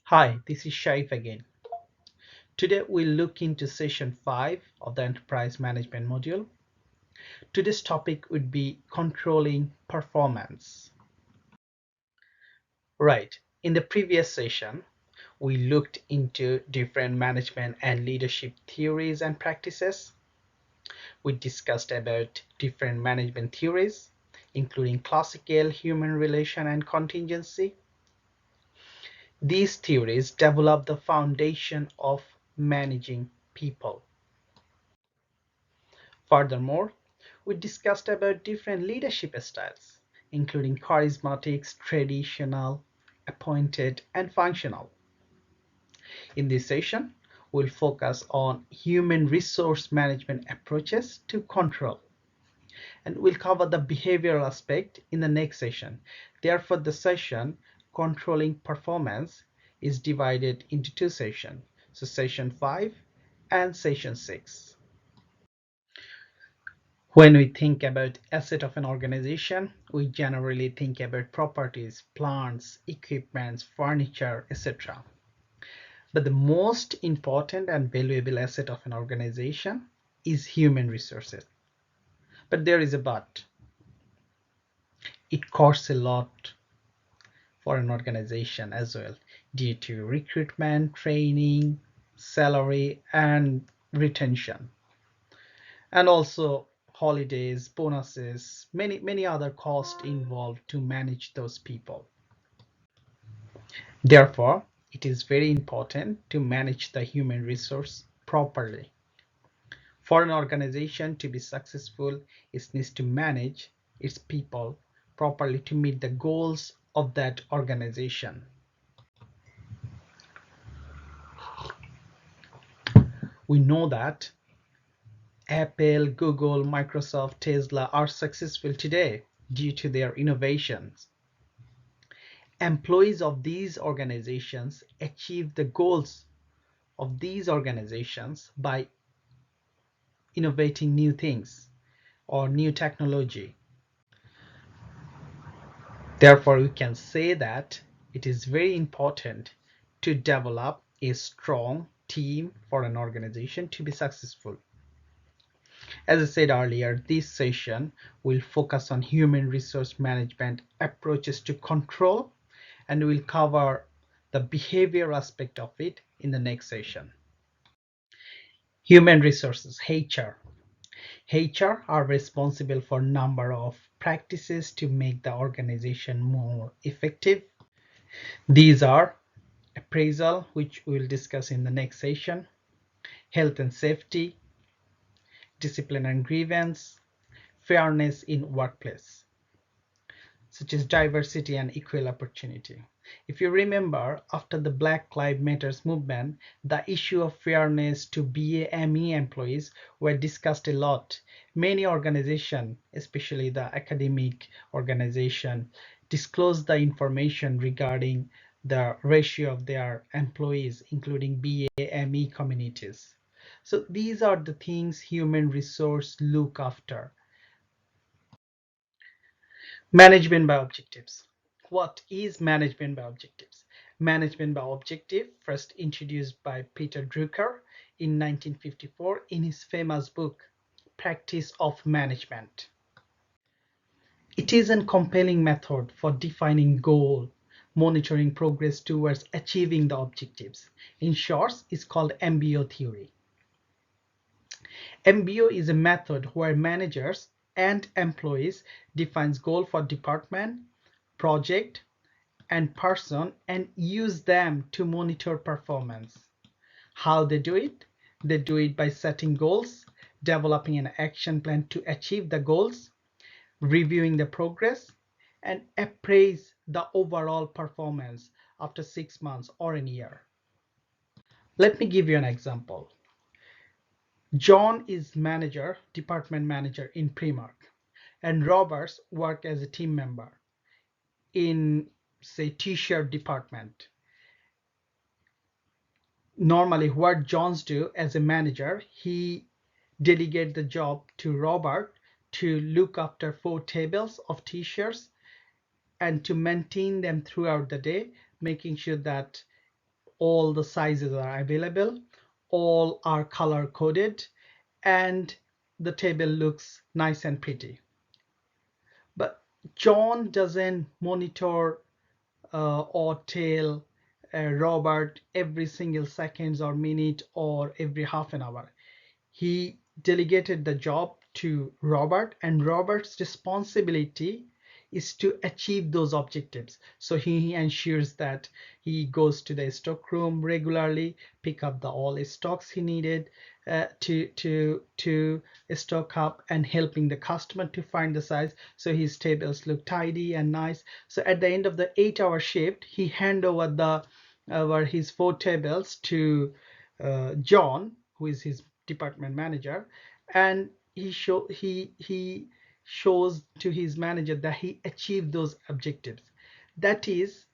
Hi, this is Shaif again. Today we'll look into session 5 of the enterprise management module. Today's topic would be controlling performance. Right, in the previous session, we looked into different management and leadership theories and practices. We discussed about different management theories, including classical, human relation, and contingency. These theories develop the foundation of managing people. Furthermore, we discussed about different leadership styles, including charismatic, traditional, appointed, and functional. In this session, we'll focus on human resource management approaches to control, and we'll cover the behavioral aspect in the next session. Therefore, the session controlling performance is divided into two sessions, so session 5 and session 6. When we think about asset of an organization, we generally think about properties, plants, equipments, furniture, etc. But the most important and valuable asset of an organization is human resources. But there is a but. It costs a lot for an organization as well due to recruitment, training, salary, and retention. And also holidays, bonuses, many other costs involved to manage those people. Therefore, it is very important to manage the human resource properly. For an organization to be successful, it needs to manage its people properly to meet the goals of that organization. We know that Apple, Google, Microsoft, Tesla are successful today due to their innovations. Employees of these organizations achieve the goals of these organizations by innovating new things or new technology. Therefore, we can say that it is very important to develop a strong team for an organization to be successful. As I said earlier, this session will focus on human resource management approaches to control, and we'll cover the behavior aspect of it in the next session. Human resources, HR. HR are responsible for a number of practices to make the organization more effective. These are appraisal, which we'll discuss in the next session, health and safety, discipline and grievance, fairness in workplace, such as diversity and equal opportunity. If you remember, after the Black Lives Matter movement, the issue of fairness to BAME employees were discussed a lot. Many organizations, especially the academic organization, disclosed the information regarding the ratio of their employees, including BAME communities. So these are the things human resource look after. Management by objectives. What is management by objectives? Management by objective, first introduced by Peter Drucker in 1954 in his famous book, Practice of Management. It is a compelling method for defining goal, monitoring progress towards achieving the objectives. In short, it's called MBO Theory. MBO is a method where managers and employees defines goal for department, project, and person and use them to monitor performance. How they do it? They do it by setting goals, developing an action plan to achieve the goals, reviewing the progress, and appraise the overall performance after 6 months or a year. Let me give you an example. John is department manager in Primark, and Roberts work as a team member in, say, t-shirt department. Normally, what John's do as a manager, he delegate the job to Robert to look after 4 tables of t-shirts and to maintain them throughout the day, making sure that all the sizes are available, all are color coded, and the table looks nice and pretty. But John doesn't monitor or tell Robert every single seconds or minute or every half an hour. He delegated the job to Robert, and Robert's responsibility is to achieve those objectives. So he ensures that he goes to the stock room regularly, pick up the all stocks he needed to stock up, and helping the customer to find the size so his tables look tidy and nice. So at the end of the 8-hour shift, he hand over his 4 tables to John, who is his department manager, and he shows to his manager that he achieved those objectives. That is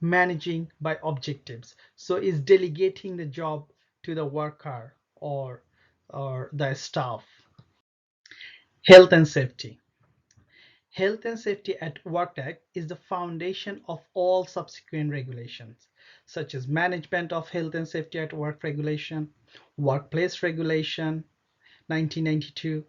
managing by objectives. So is delegating the job to the worker or the staff. Health and safety. Health and Safety at Work Act is the foundation of all subsequent regulations, such as Management of Health and Safety at Work Regulation, Workplace Regulation 1992,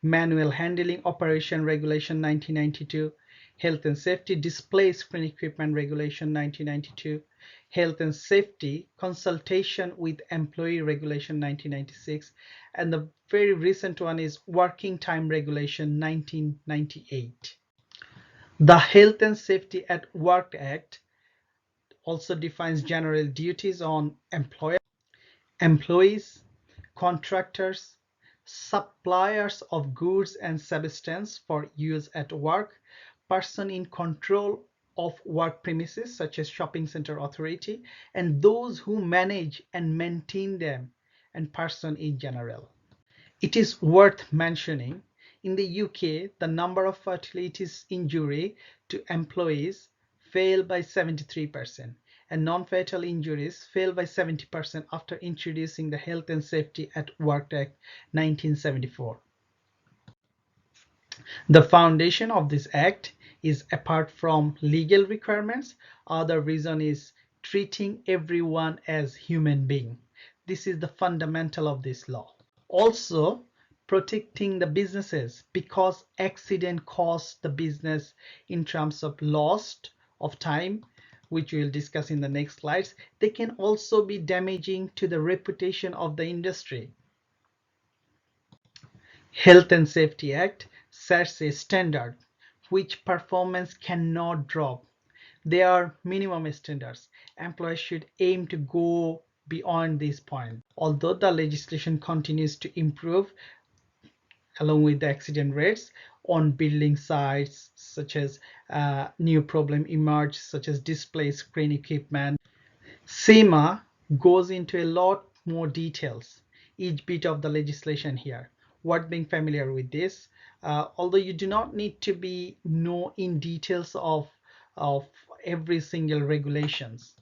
Manual Handling Operation Regulation 1992, Health and Safety Display Screen Equipment Regulation 1992, Health and Safety Consultation with Employee Regulation 1996, and the very recent one is Working Time Regulation 1998. The Health and Safety at Work Act also defines general duties on employees, contractors, suppliers of goods and substance for use at work, person in control of work premises such as shopping center authority, and those who manage and maintain them, and person in general. It is worth mentioning, in the UK, the number of fatality injury to employees fell by 73%, and non-fatal injuries fell by 70% after introducing the Health and Safety at Work Act 1974. The foundation of this act is, apart from legal requirements, other reason is treating everyone as human being. This is the fundamental of this law. Also, protecting the businesses, because accident costs the business in terms of loss of time, which we will discuss in the next slides. They can also be damaging to the reputation of the industry. Health and Safety Act sets a standard which performance cannot drop. There are minimum standards. Employers should aim to go beyond this point. Although the legislation continues to improve along with the accident rates on building sites, such as new problem emerge, such as display screen equipment. SEMA goes into a lot more details, each bit of the legislation here. Worth being familiar with this, although you do not need to be know in details of every single regulations,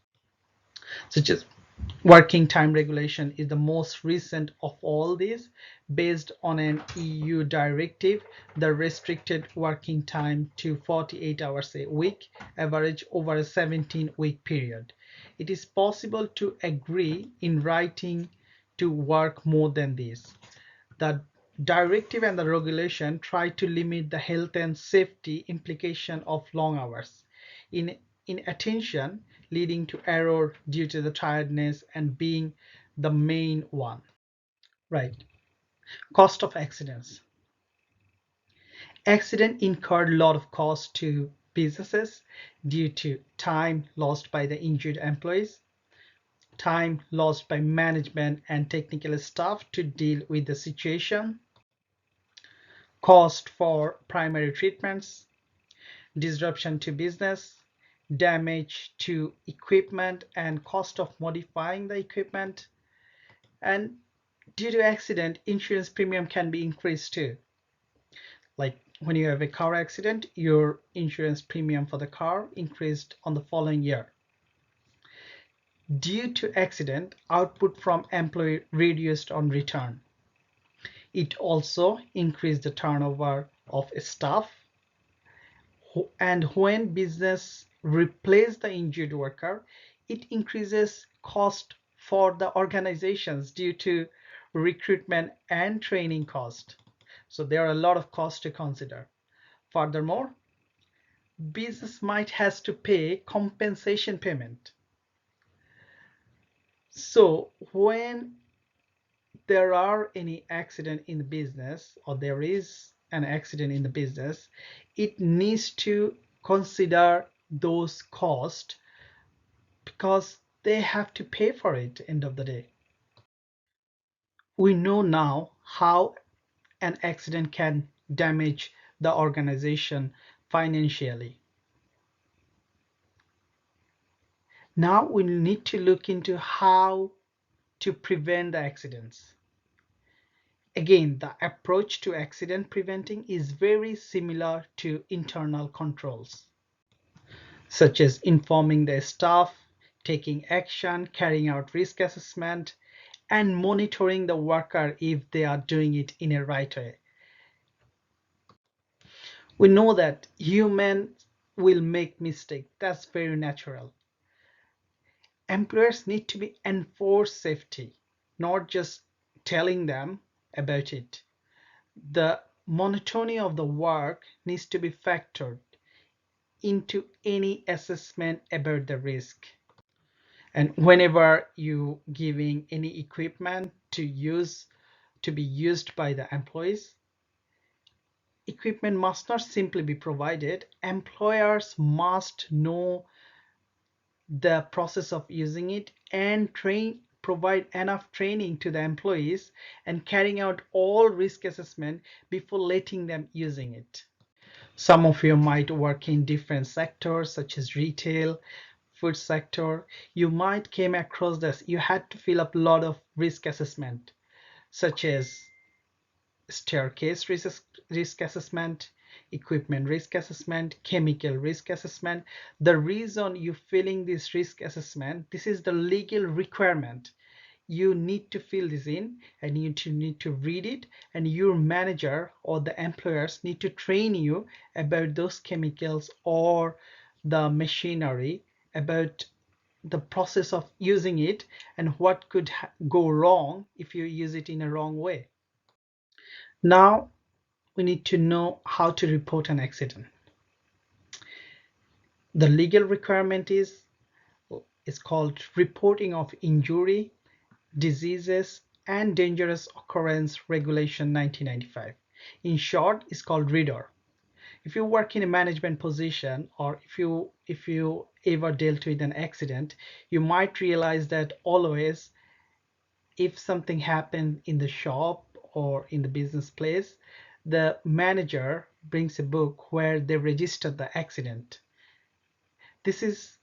such as working time regulation is the most recent of all these, based on an EU directive that restricted working time to 48 hours a week, average over a 17-week period. It is possible to agree in writing to work more than this. The directive and the regulation try to limit the health and safety implication of long hours in attention, leading to error due to the tiredness and being the main one. Right. Cost of accidents. Accident incurred a lot of cost to businesses due to time lost by the injured employees, time lost by management and technical staff to deal with the situation, cost for primary treatments, disruption to business, damage to equipment and cost of modifying the equipment, and due to accident, insurance premium can be increased too. Like when you have a car accident, your insurance premium for the car increased on the following year. Due to accident, output from employee reduced on return. It also increased the turnover of staff, and when business replace the injured worker, it increases cost for the organizations due to recruitment and training cost. So there are a lot of costs to consider. Furthermore, business might has to pay compensation payment. So when there are any accident in the business, or there is an accident in the business, it needs to consider those costs because they have to pay for it end of the day. We know now how an accident can damage the organization financially. Now we need to look into how to prevent the accidents. Again, the approach to accident preventing is very similar to internal controls, such as informing the staff, taking action, carrying out risk assessment, and monitoring the worker if they are doing it in a right way. We know that humans will make mistakes. That's very natural. Employers need to be enforce safety, not just telling them about it. The monotony of the work needs to be factored into any assessment about the risk. And whenever you giving any equipment to be used by the employees, equipment must not simply be provided. Employers must know the process of using it and provide enough training to the employees and carrying out all risk assessment before letting them using it. Some of you might work in different sectors such as retail, food sector. You might came across this. You had to fill up a lot of risk assessment such as staircase risk assessment, equipment risk assessment, chemical risk assessment. The reason you filling this risk assessment, this is the legal requirement. You need to fill this in and you need to read it, and your manager or the employers need to train you about those chemicals or the machinery, about the process of using it and what could go wrong if you use it in a wrong way. Now we need to know how to report an accident. The legal requirement is called reporting of injury, diseases, and dangerous occurrence regulation 1995. In short, it's called READER. If you work in a management position, or if you ever dealt with an accident, you might realize that always if something happened in the shop or in the business place, the manager brings a book where they register the accident. This is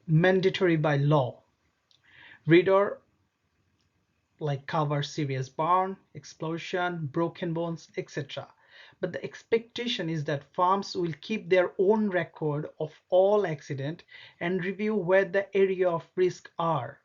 mandatory by law. Reader like covers serious burn, explosion, broken bones, etc. But the expectation is that firms will keep their own record of all accident and review where the area of risk are.